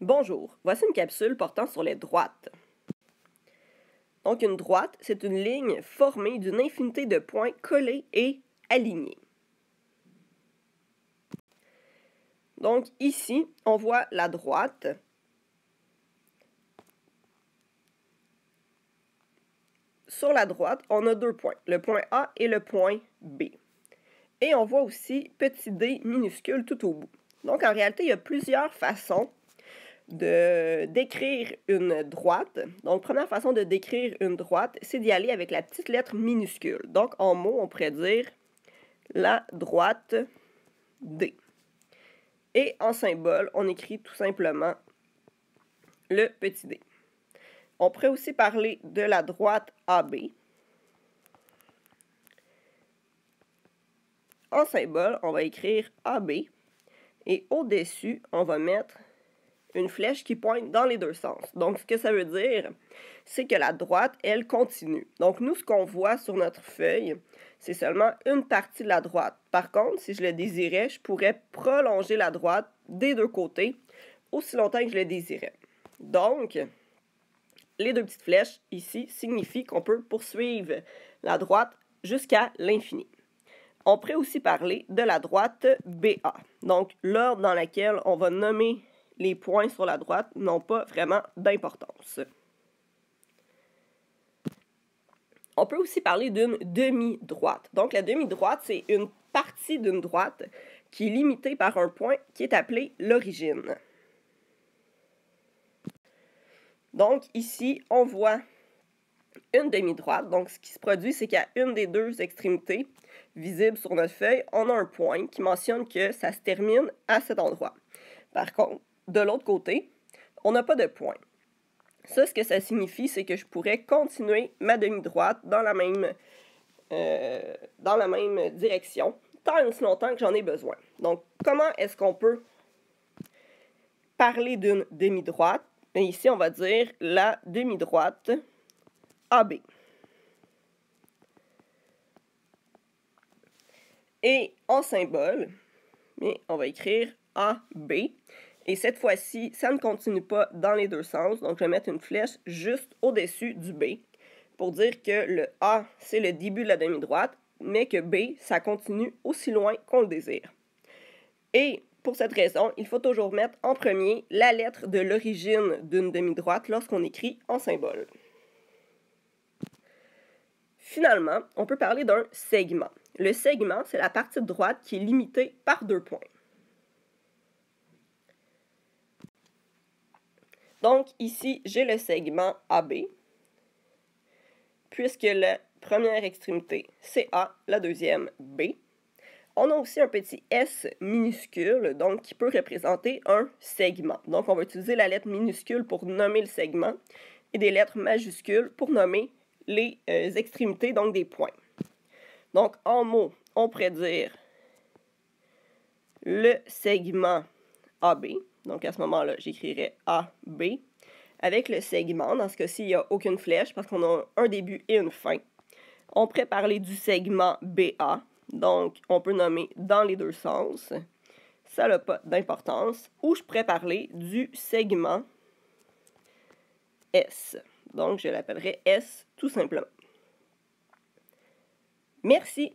Bonjour, voici une capsule portant sur les droites. Donc une droite, c'est une ligne formée d'une infinité de points collés et alignés. Donc ici, on voit la droite. Sur la droite, on a deux points, le point A et le point B. Et on voit aussi petit d minuscule tout au bout. Donc en réalité, il y a plusieurs façons de décrire une droite. Donc, première façon de décrire une droite, c'est d'y aller avec la petite lettre minuscule. Donc, en mots, on pourrait dire la droite D. Et en symbole, on écrit tout simplement le petit d. On pourrait aussi parler de la droite AB. En symbole, on va écrire AB. Et au-dessus, on va mettre une flèche qui pointe dans les deux sens. Donc, ce que ça veut dire, c'est que la droite, elle, continue. Donc, nous, ce qu'on voit sur notre feuille, c'est seulement une partie de la droite. Par contre, si je le désirais, je pourrais prolonger la droite des deux côtés aussi longtemps que je le désirais. Donc, les deux petites flèches ici signifient qu'on peut poursuivre la droite jusqu'à l'infini. On pourrait aussi parler de la droite BA. Donc, l'ordre dans lequel on va nommer les points sur la droite n'ont pas vraiment d'importance. On peut aussi parler d'une demi-droite. Donc, la demi-droite, c'est une partie d'une droite qui est limitée par un point qui est appelé l'origine. Donc, ici, on voit une demi-droite. Donc, ce qui se produit, c'est qu'à une des deux extrémités visibles sur notre feuille, on a un point qui mentionne que ça se termine à cet endroit. Par contre, de l'autre côté, on n'a pas de point. Ça, ce que ça signifie, c'est que je pourrais continuer ma demi-droite dans la même direction, tant et aussi longtemps que j'en ai besoin. Donc, comment est-ce qu'on peut parler d'une demi-droite? Ici, on va dire la demi-droite AB. Et en symbole, on va écrire AB. Et cette fois-ci, ça ne continue pas dans les deux sens. Donc, je vais mettre une flèche juste au-dessus du B pour dire que le A, c'est le début de la demi-droite, mais que B, ça continue aussi loin qu'on le désire. Et pour cette raison, il faut toujours mettre en premier la lettre de l'origine d'une demi-droite lorsqu'on écrit en symbole. Finalement, on peut parler d'un segment. Le segment, c'est la partie de droite qui est limitée par deux points. Donc, ici, j'ai le segment AB, puisque la première extrémité, c'est A, la deuxième, B. On a aussi un petit S minuscule, donc qui peut représenter un segment. Donc, on va utiliser la lettre minuscule pour nommer le segment et des lettres majuscules pour nommer les extrémités, donc des points. Donc, en mots, on pourrait dire le segment AB. Donc, à ce moment-là, j'écrirais AB. Avec le segment, dans ce cas-ci, il n'y a aucune flèche parce qu'on a un début et une fin. On pourrait parler du segment BA. Donc, on peut nommer dans les deux sens. Ça n'a pas d'importance. Ou je pourrais parler du segment S. Donc, je l'appellerai S tout simplement. Merci.